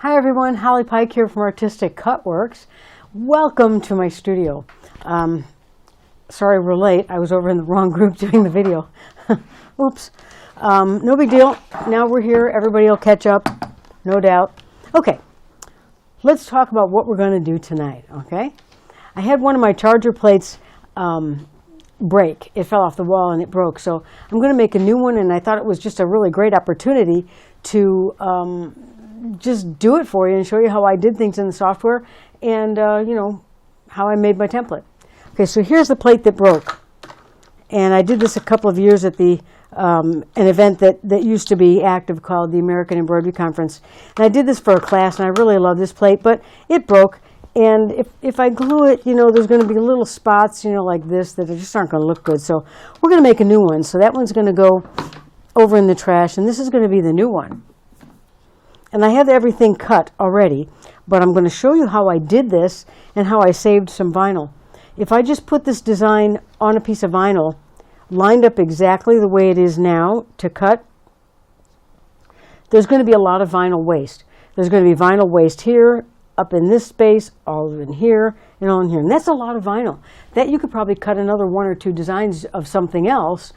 Hi everyone, Holly Pike here from Artistic Cutworks. Welcome to my studio. Sorry we're late. I was over in the wrong group doing the video. Oops. No big deal. Now we're here. Everybody will catch up, no doubt. Okay, let's talk about what we're going to do tonight, okay? I had one of my charger plates break. It fell off the wall and it broke. So I'm going to make a new one, and I thought it was just a really great opportunity to just do it for you and show you how I did things in the software and, how I made my template. Okay, so here's the plate that broke. And I did this a couple of years at the an event that used to be active called the American Embroidery Conference. And I did this for a class, and I really love this plate, but it broke. And if I glue it, there's going to be little spots, like this, that just aren't going to look good. So we're going to make a new one. So that one's going to go over in the trash, and this is going to be the new one. And I have everything cut already, but I'm going to show you how I did this and how I saved some vinyl. If I just put this design on a piece of vinyl, lined up exactly the way it is now to cut, there's going to be a lot of vinyl waste. There's going to be vinyl waste here, up in this space, all in here, and all in here. And that's a lot of vinyl. That you could probably cut another one or two designs of something else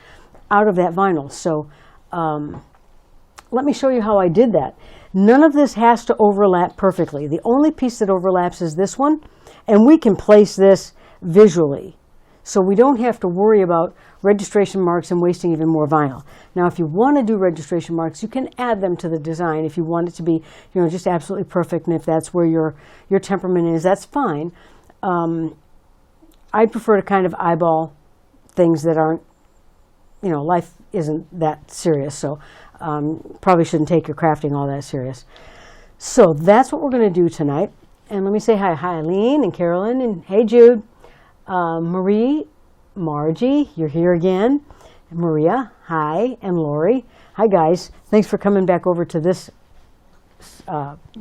out of that vinyl. So let me show you how I did that. None of this has to overlap perfectly. The only piece that overlaps is this one, and we can place this visually. So we don't have to worry about registration marks and wasting even more vinyl. Now, if you want to do registration marks, you can add them to the design if you want it to be, just absolutely perfect. And if that's where your temperament is, that's fine. I'd prefer to kind of eyeball things that aren't, life isn't that serious. So probably shouldn't take your crafting all that serious. So that's what we're going to do tonight. And let me say hi, Eileen and Carolyn, and hey, Jude. Marie, Margie, you're here again. Maria, hi, and Lori. Hi, guys. Thanks for coming back over to this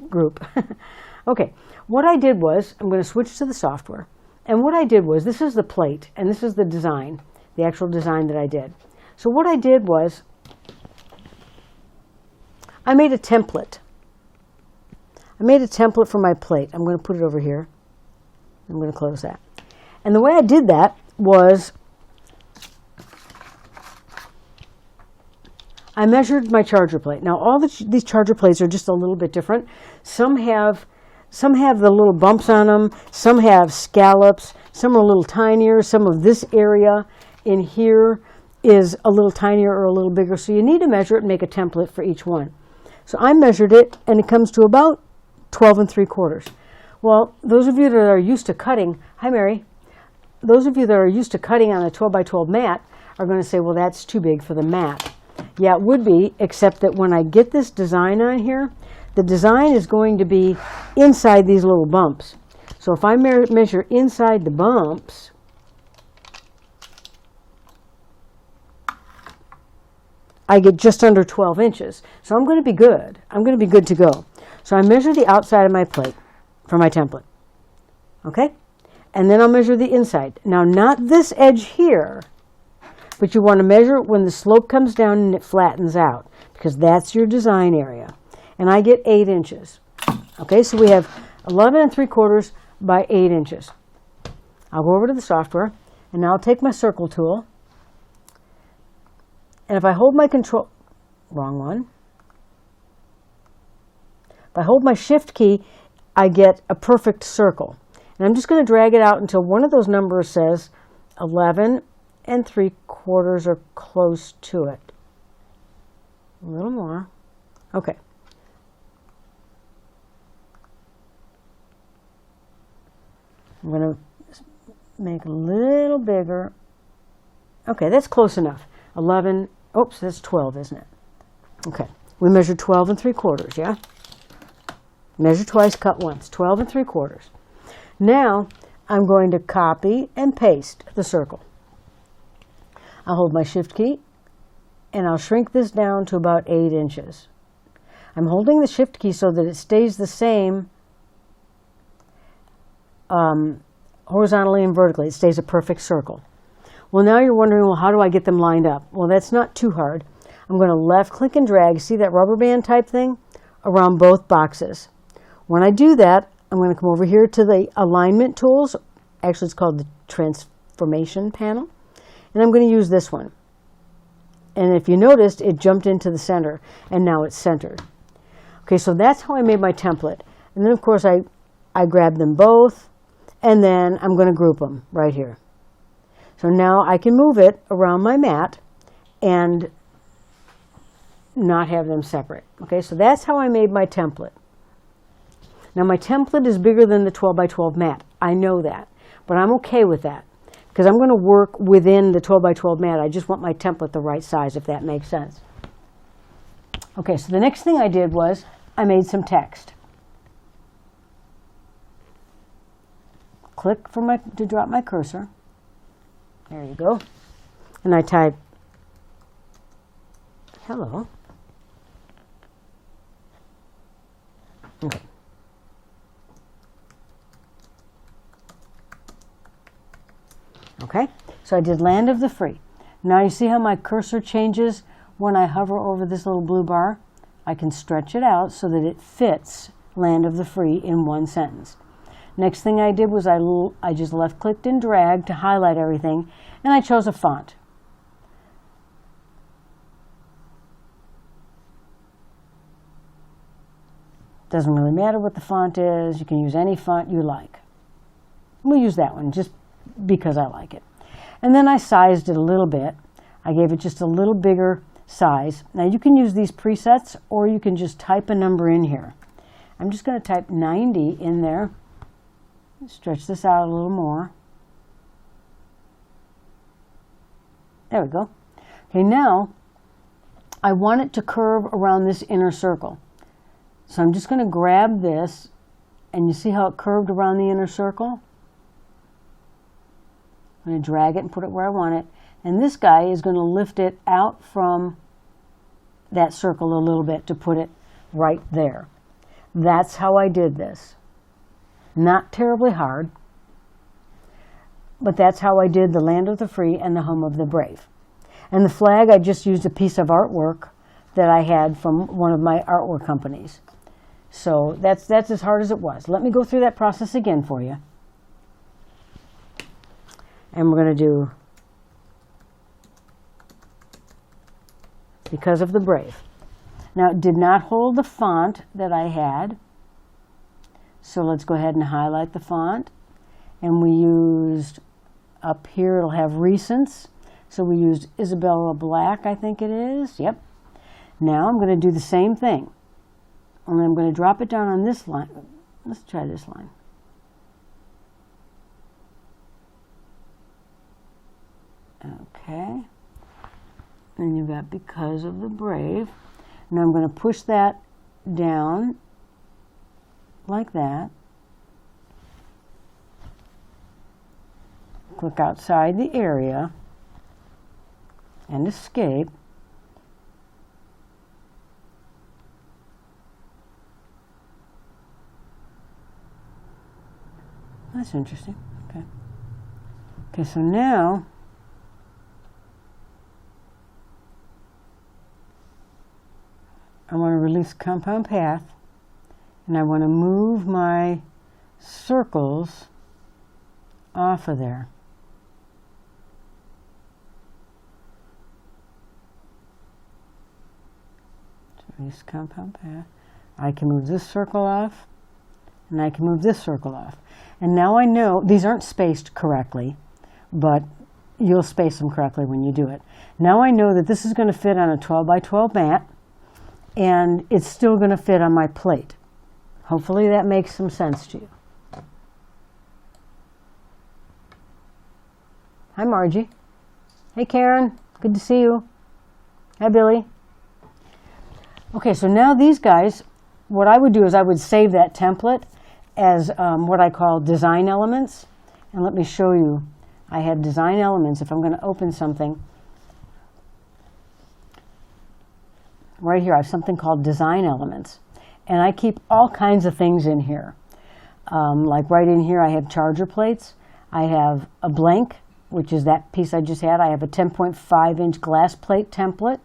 group. Okay, what I did was, I'm going to switch to the software. And what I did was, this is the plate, and this is the design, the actual design that I did. So what I did was, I made a template. I made a template for my plate. I'm going to put it over here. I'm going to close that. And the way I did that was I measured my charger plate. Now, all these charger plates are just a little bit different. Some have the little bumps on them. Some have scallops. Some are a little tinier. Some of this area in here is a little tinier or a little bigger. So you need to measure it and make a template for each one. So I measured it, and it comes to about 12 3/4. Well, those of you that are used to cutting, hi, Mary. Those of you that are used to cutting on a 12 by 12 mat are going to say, well, that's too big for the mat. Yeah, it would be, except that when I get this design on here, the design is going to be inside these little bumps. So if I measure inside the bumps, I get just under 12 inches. So I'm going to be good. I'm going to be good to go. So I measure the outside of my plate for my template. Okay? And then I'll measure the inside. Now, not this edge here, but you want to measure it when the slope comes down and it flattens out, because that's your design area. And I get 8 inches. Okay, so we have 11 3/4 by 8 inches. I'll go over to the software, and now I'll take my circle tool. And if I hold my wrong one. If I hold my shift key, I get a perfect circle. And I'm just going to drag it out until one of those numbers says 11 3/4 or close to it. A little more. Okay. I'm going to make a little bigger. Okay, that's close enough. 11, oops, that's 12, isn't it? Okay, we measured 12 3/4, yeah? Measure twice, cut once, 12 3/4. Now, I'm going to copy and paste the circle. I'll hold my shift key, and I'll shrink this down to about 8 inches. I'm holding the shift key so that it stays the same horizontally and vertically. It stays a perfect circle. Well, now you're wondering, well, how do I get them lined up? Well, that's not too hard. I'm going to left click and drag, see that rubber band type thing, around both boxes. When I do that, I'm going to come over here to the alignment tools. Actually, it's called the transformation panel. And I'm going to use this one. And if you noticed, it jumped into the center, and now it's centered. Okay, so that's how I made my template. And then, of course, I grab them both, and then I'm going to group them right here. So now I can move it around my mat and not have them separate. Okay, so that's how I made my template. Now my template is bigger than the 12 by 12 mat. I know that, but I'm okay with that because I'm going to work within the 12 by 12 mat. I just want my template the right size, if that makes sense. Okay, so the next thing I did was I made some text. Click to drop my cursor. There you go. And I type, hello. Okay. Okay, so I did Land of the Free. Now you see how my cursor changes when I hover over this little blue bar? I can stretch it out so that it fits Land of the Free in one sentence. Next thing I did was I just left-clicked and dragged to highlight everything, and I chose a font. Doesn't really matter what the font is. You can use any font you like. We'll use that one just because I like it. And then I sized it a little bit. I gave it just a little bigger size. Now you can use these presets, or you can just type a number in here. I'm just going to type 90 in there. Stretch this out a little more. There we go. Okay, now I want it to curve around this inner circle. So I'm just going to grab this, and you see how it curved around the inner circle? I'm going to drag it and put it where I want it. And this guy is going to lift it out from that circle a little bit to put it right there. That's how I did this. Not terribly hard, but that's how I did the Land of the Free and the Home of the Brave. And the flag, I just used a piece of artwork that I had from one of my artwork companies. So that's as hard as it was. Let me go through that process again for you. And we're going to do Because of the Brave. Now, it did not hold the font that I had. So let's go ahead and highlight the font. And we used, up here it'll have Recents. So we used Isabella Black, I think it is. Yep. Now I'm going to do the same thing. Only I'm going to drop it down on this line. Let's try this line. Okay. And you've got Because of the Brave. Now I'm going to push that down like that. Click outside the area and escape. That's interesting. Okay. Okay, so now I want to release compound path, and I want to move my circles off of there. So release compound path. I can move this circle off, and I can move this circle off. And now I know, these aren't spaced correctly, but you'll space them correctly when you do it. Now I know that this is going to fit on a 12 by 12 mat, and it's still going to fit on my plate. Hopefully that makes some sense to you. Hi, Margie. Hey, Karen. Good to see you. Hi, Billy. Okay, so now these guys, what I would do is I would save that template as what I call design elements. And let me show you. I had design elements. If I'm going to open something, right here I have something called design elements. And I keep all kinds of things in here. Like right in here I have charger plates. I have a blank, which is that piece I just had. I have a 10.5-inch glass plate template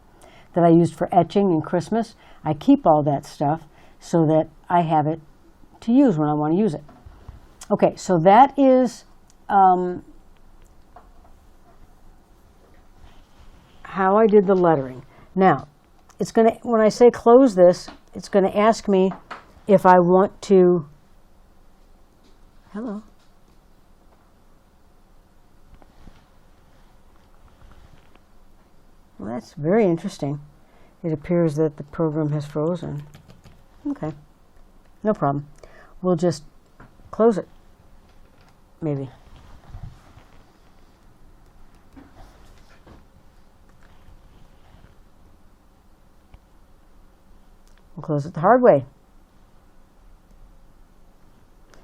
that I used for etching in Christmas. I keep all that stuff so that I have it to use when I want to use it. Okay, so that is how I did the lettering. Now, it's going to, when I say close this, it's going to ask me if I want to, hello. Well, that's very interesting. It appears that the program has frozen. Okay, no problem. We'll just close it, maybe. We'll close it the hard way.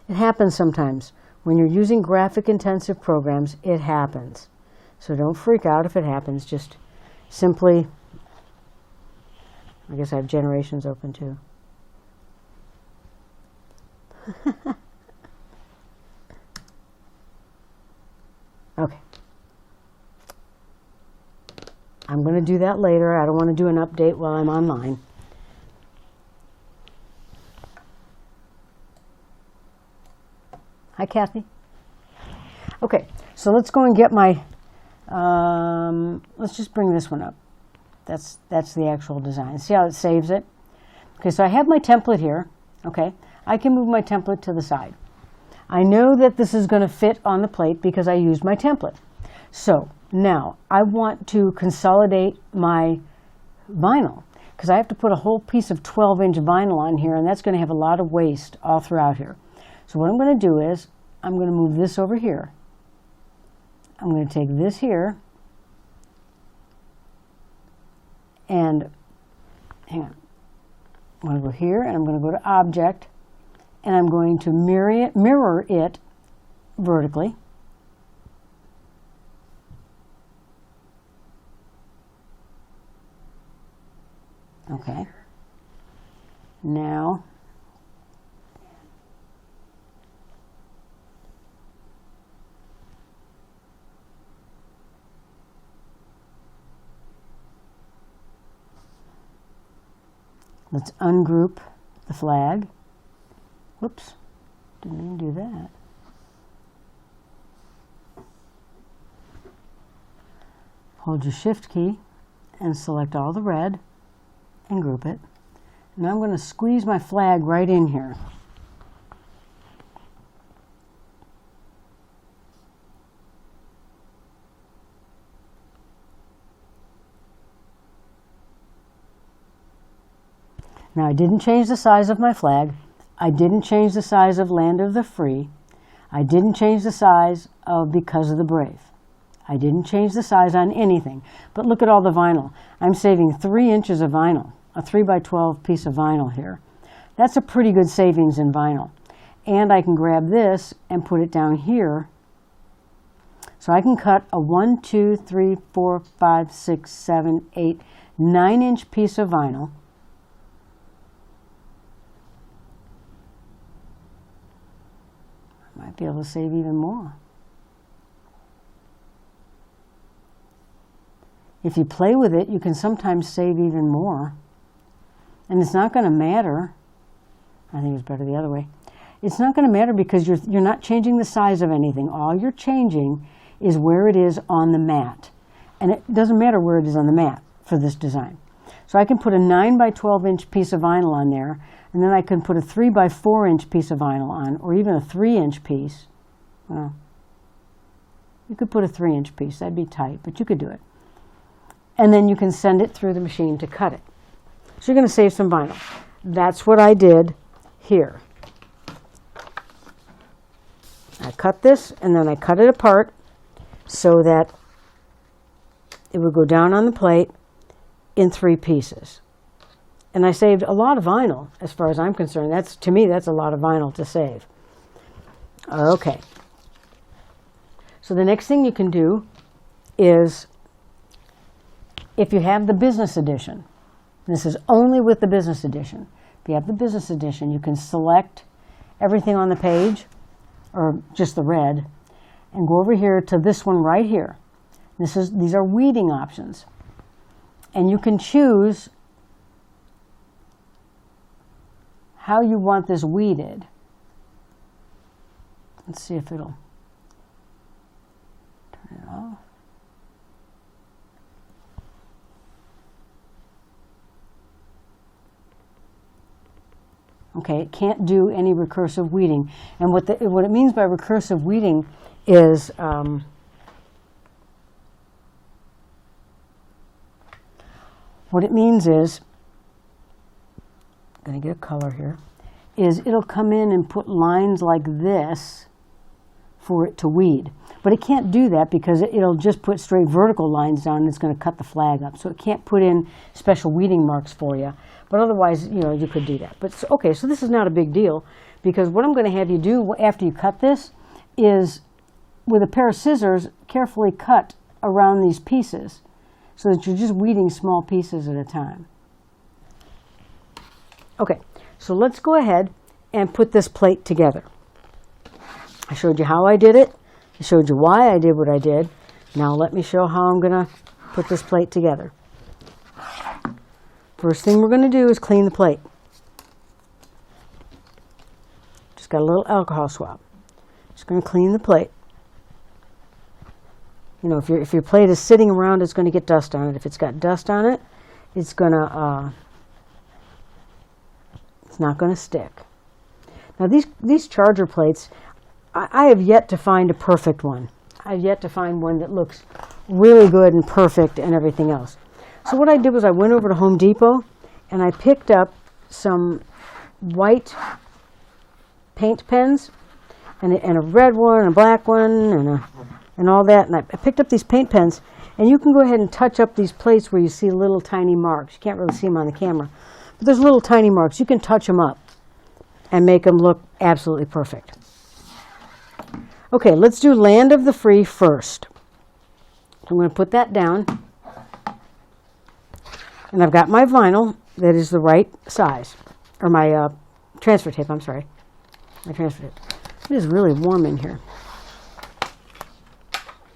It happens sometimes. When you're using graphic-intensive programs, it happens. So don't freak out if it happens. Just simply, I guess I have generations open too. Okay. I'm going to do that later. I don't want to do an update while I'm online. Hi, Kathy. Okay, so let's go and get my, let's just bring this one up. That's the actual design. See how it saves it? Okay, so I have my template here. Okay, I can move my template to the side. I know that this is going to fit on the plate because I used my template. So now I want to consolidate my vinyl because I have to put a whole piece of 12-inch vinyl on here, and that's going to have a lot of waste all throughout here. So what I'm going to do is I'm going to move this over here. I'm going to take this here and hang on. I'm going to go here and I'm going to go to Object and I'm going to mirror it vertically. Okay. Now let's ungroup the flag. Whoops, didn't mean to do that. Hold your Shift key and select all the red and group it. Now I'm going to squeeze my flag right in here. Now I didn't change the size of my flag. I didn't change the size of Land of the Free. I didn't change the size of Because of the Brave. I didn't change the size on anything. But look at all the vinyl. I'm saving 3 inches of vinyl, a 3x12 piece of vinyl here. That's a pretty good savings in vinyl. And I can grab this and put it down here. So I can cut a 1, 2, 3, 4, 5, 6, 7, 8, 9-inch piece of vinyl. Might be able to save even more. If you play with it, you can sometimes save even more. And it's not going to matter. I think it's better the other way. It's not going to matter because you're not changing the size of anything. All you're changing is where it is on the mat. And it doesn't matter where it is on the mat for this design. So I can put a 9x12-inch piece of vinyl on there, and then I can put a 3x4-inch piece of vinyl on, or even a 3-inch piece. Well, you could put a 3-inch piece. That'd be tight, but you could do it. And then you can send it through the machine to cut it. So you're going to save some vinyl. That's what I did here. I cut this, and then I cut it apart so that it would go down on the plate in 3 pieces. And I saved a lot of vinyl, as far as I'm concerned. To me, that's a lot of vinyl to save. Okay. So the next thing you can do is, if you have the business edition, this is only with the business edition. If you have the business edition, you can select everything on the page, or just the red, and go over here to this one right here. These are weeding options. And you can choose how you want this weeded. Let's see if it'll turn it off. Okay, it can't do any recursive weeding. And what it means by recursive weeding is what it means is, I'm going to get a color here, is it'll come in and put lines like this for it to weed. But it can't do that because it'll just put straight vertical lines down and it's going to cut the flag up. So it can't put in special weeding marks for you. But otherwise, you know, you could do that. But okay, so this is not a big deal, because what I'm going to have you do after you cut this is, with a pair of scissors, carefully cut around these pieces so that you're just weeding small pieces at a time. Okay, so let's go ahead and put this plate together. I showed you how I did it. I showed you why I did what I did. Now let me show how I'm going to put this plate together. First thing we're going to do is clean the plate. Just got a little alcohol swab. Just going to clean the plate. You know, if your plate is sitting around, it's going to get dust on it. If it's got dust on it, it's not going to stick. Now these charger plates, I have yet to find a perfect one. I've yet to find one that looks really good and perfect and everything else. So what I did was I went over to Home Depot and I picked up some white paint pens and a red one, and a black one, and all that. And I picked up these paint pens, and you can go ahead and touch up these plates where you see little tiny marks. You can't really see them on the camera, but there's little tiny marks. You can touch them up and make them look absolutely perfect. Okay, let's do Land of the Free first. I'm going to put that down. And I've got my vinyl that is the right size, or my transfer tape, I'm sorry. My transfer tape. It is really warm in here.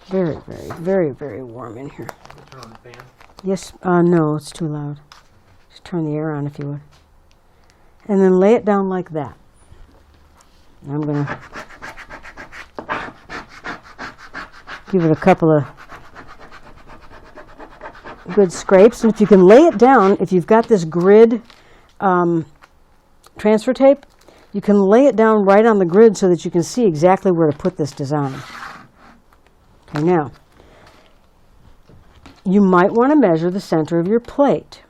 Very, very, very, very warm in here. Turn on the fan? Yes, no, it's too loud. Just turn the air on if you would. And then lay it down like that. I'm going to give it a couple of good scrapes. And if you can lay it down, if you've got this grid transfer tape, you can lay it down right on the grid so that you can see exactly where to put this design. Okay, now, you might want to measure the center of your plate.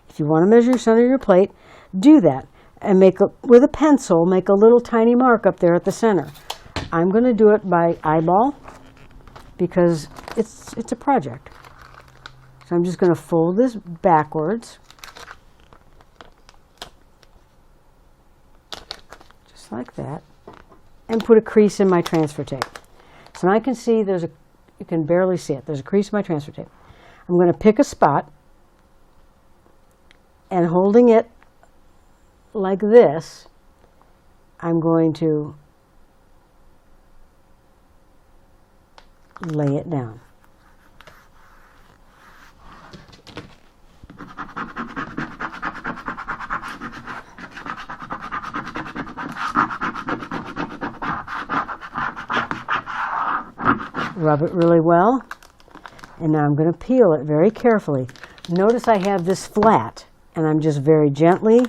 If you want to measure the center of your plate, do that. And with a pencil, make a little tiny mark up there at the center. I'm going to do it by eyeball because it's a project. So I'm just going to fold this backwards, just like that, and put a crease in my transfer tape. So now I can see you can barely see it. There's a crease in my transfer tape. I'm going to pick a spot, and holding it like this, I'm going to lay it down. Rub it really well, and now I'm going to peel it very carefully. Notice I have this flat, and I'm just very gently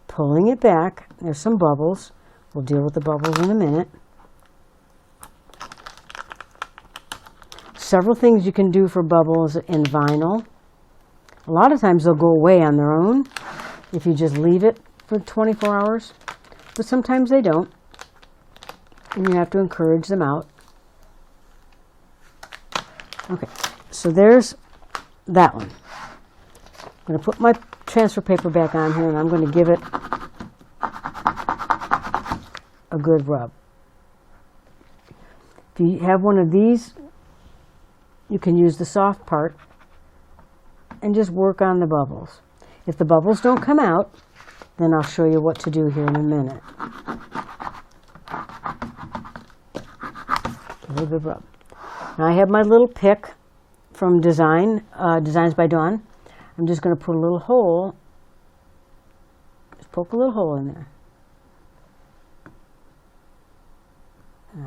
pulling it back. There's some bubbles. We'll deal with the bubbles in a minute. Several things you can do for bubbles in vinyl. A lot of times they'll go away on their own if you just leave it for 24 hours, but sometimes they don't, and you have to encourage them out. Okay, so there's that one. I'm going to put my transfer paper back on here, and I'm going to give it a good rub. If you have one of these, you can use the soft part and just work on the bubbles. If the bubbles don't come out, then I'll show you what to do here in a minute. A little good rub. Now I have my little pick from Designs by Dawn. I'm just going to put a little hole, just poke a little hole in there.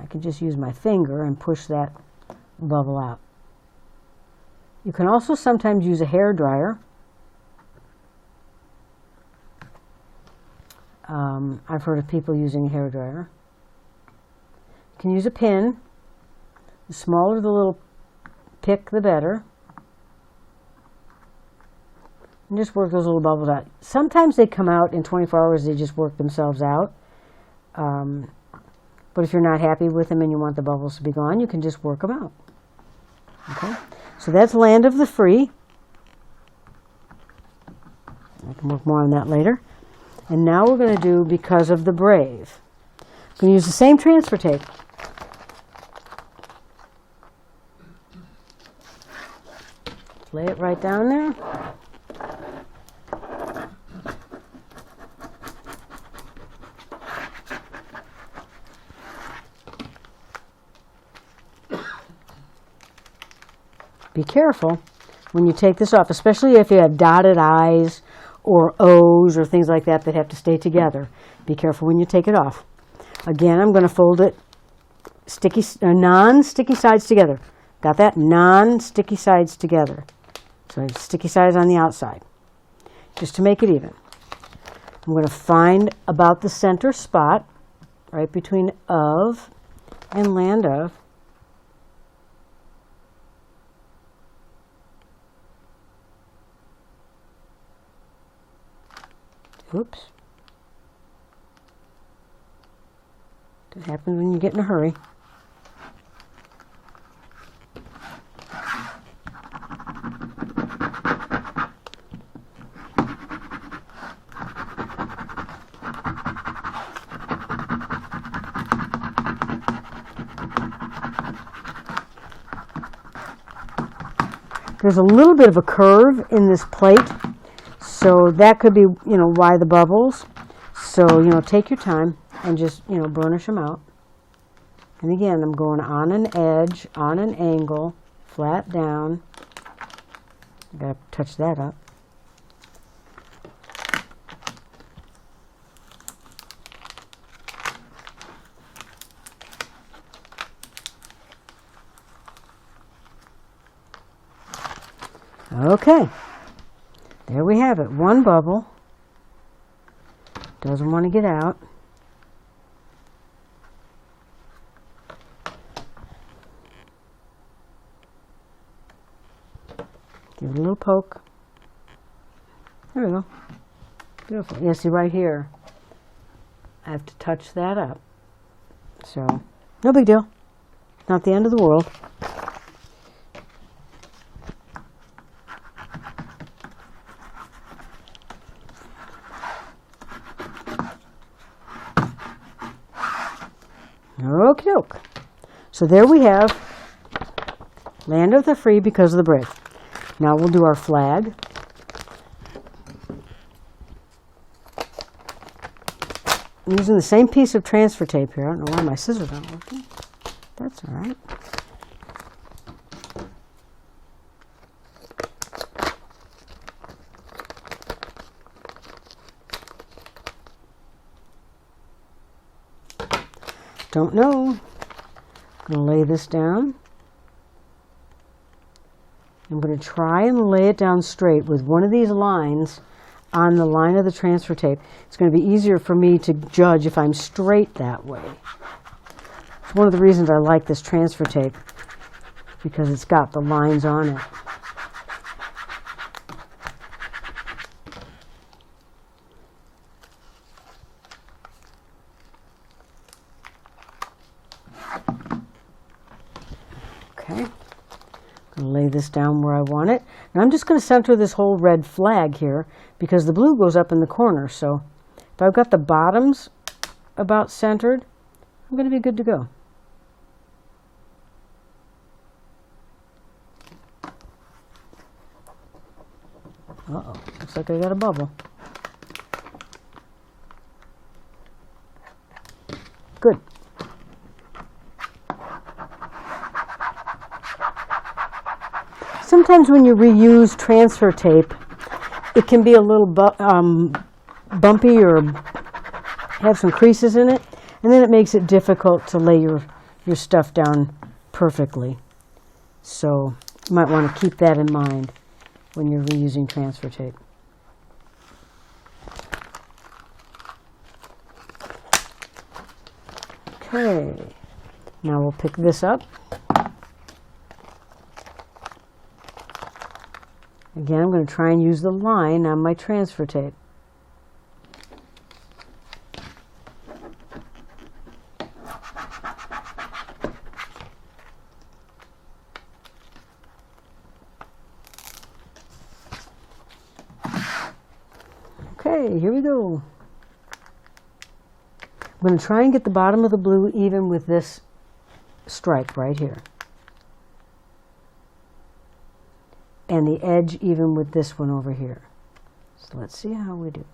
can just use my finger and push that bubble out. You can also sometimes use a hair dryer. I've heard of people using a hair dryer. You can use a pin. The smaller the little pick, the better. And just work those little bubbles out. Sometimes they come out in 24 hours, they just work themselves out. But if you're not happy with them and you want the bubbles to be gone, you can just work them out. Okay? So that's Land of the Free. I can work more on that later. And now we're going to do Because of the Brave. I'm going to use the same transfer tape. Lay it right down there. Be careful when you take this off, especially if you have dotted I's or O's or things like that that have to stay together. Be careful when you take it off. Again, I'm going to fold it non-sticky sides together. Got that? Non-sticky sides together. So sticky sides on the outside, just to make it even. I'm going to find about the center spot, right between of and Land of. Oops. That happens when you get in a hurry. There's a little bit of a curve in this plate, so that could be, why the bubbles. So, take your time and just, burnish them out. And again, I'm going on an edge, on an angle, flat down. I gotta touch that up. Okay, there we have it. One bubble. Doesn't want to get out. Give it a little poke. There we go. Beautiful. Yeah, see right here, I have to touch that up. So, no big deal. Not the end of the world. Okie doke. So there we have Land of the Free, Because of the Brave. Now we'll do our flag. I'm using the same piece of transfer tape here. I don't know why my scissors aren't working. That's all right. Don't know. I'm going to lay this down. I'm going to try and lay it down straight with one of these lines on the line of the transfer tape. It's going to be easier for me to judge if I'm straight that way. It's one of the reasons I like this transfer tape, because it's got the lines on it. Okay, I'm going to lay this down where I want it. And I'm just going to center this whole red flag here because the blue goes up in the corner. So if I've got the bottoms about centered, I'm going to be good to go. Uh-oh, looks like I got a bubble. Good. Sometimes when you reuse transfer tape, it can be a little bumpy or have some creases in it, and then it makes it difficult to lay your your stuff down perfectly. So you might want to keep that in mind when you're reusing transfer tape. Okay, now we'll pick this up. Again, I'm going to try and use the line on my transfer tape. Okay, here we go. I'm going to try and get the bottom of the blue even with this stripe right here. And the edge even with this one over here. So let's see how we do.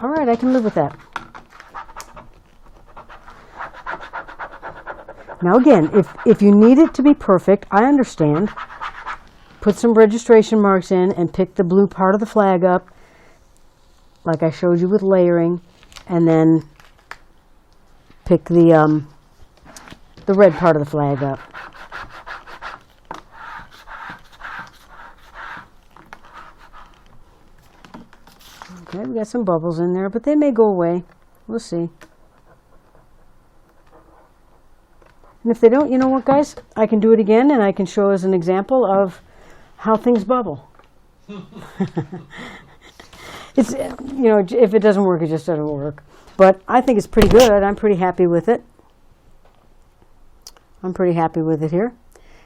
All right, I can live with that. Now again, if you need it to be perfect, I understand. Put some registration marks in and pick the blue part of the flag up, like I showed you with layering, and then pick the red part of the flag up. Okay, we got some bubbles in there, but they may go away. We'll see. And if they don't, you know what, guys? I can do it again, and I can show as an example of how things bubble. It's, you know, if it doesn't work, it just doesn't work. But I think it's pretty good. I'm pretty happy with it. I'm pretty happy with it here.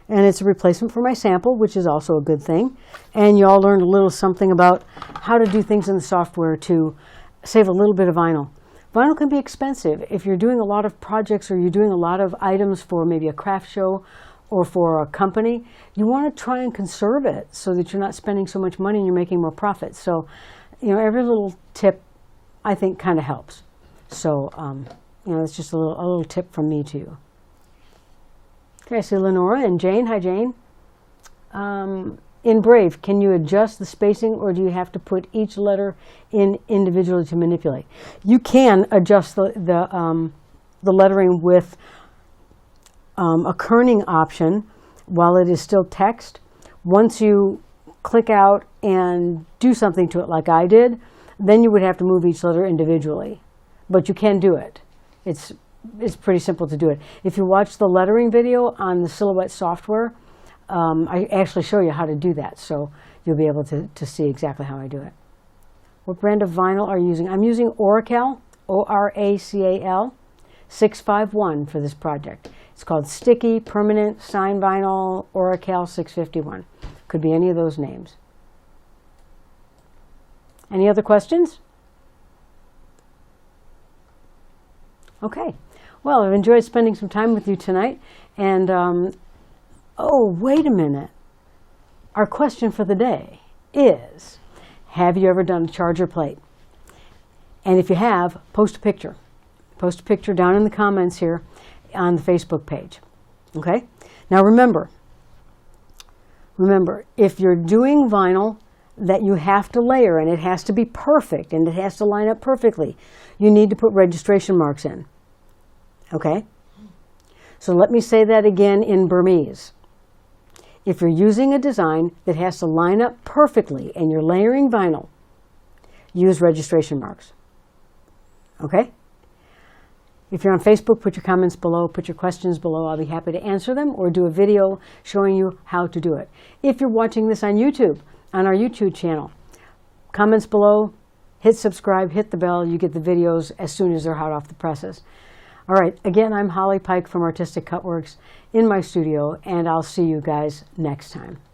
And it's a replacement for my sample, which is also a good thing. And you all learned a little something about how to do things in the software to save a little bit of vinyl. Vinyl can be expensive. If you're doing a lot of projects or you're doing a lot of items for maybe a craft show or for a company, you want to try and conserve it so that you're not spending so much money and you're making more profit. So, you know, every little tip, I think, kind of helps. So, you know, it's just a little tip from me to you. Okay, I see Lenora and Jane. Hi, Jane. In Brave, can you adjust the spacing, or do you have to put each letter in individually to manipulate? You can adjust the lettering with a kerning option while it is still text. Once you click out and do something to it like I did, then you would have to move each letter individually. But you can do it. It's pretty simple to do it. If you watch the lettering video on the Silhouette software, I actually show you how to do that, so you'll be able to see exactly how I do it. What brand of vinyl are you using? I'm using Oracal, O-R-A-C-A-L, 651 for this project. It's called Sticky Permanent Sign Vinyl Oracal 651. Could be any of those names. Any other questions? Okay. Well, I've enjoyed spending some time with you tonight. And, oh, wait a minute. Our question for the day is, have you ever done a charger plate? And if you have, post a picture. Post a picture down in the comments here on the Facebook page. Okay? Now remember, if you're doing vinyl that you have to layer and it has to be perfect and it has to line up perfectly, you need to put registration marks in. Okay? So let me say that again in Burmese. If you're using a design that has to line up perfectly and you're layering vinyl, use registration marks. Okay? If you're on Facebook, put your comments below, put your questions below. I'll be happy to answer them or do a video showing you how to do it. If you're watching this on YouTube, on our YouTube channel, comments below, hit subscribe, hit the bell. You get the videos as soon as they're hot off the presses. All right, again, I'm Holly Pike from Artistic Cutworks in my studio, and I'll see you guys next time.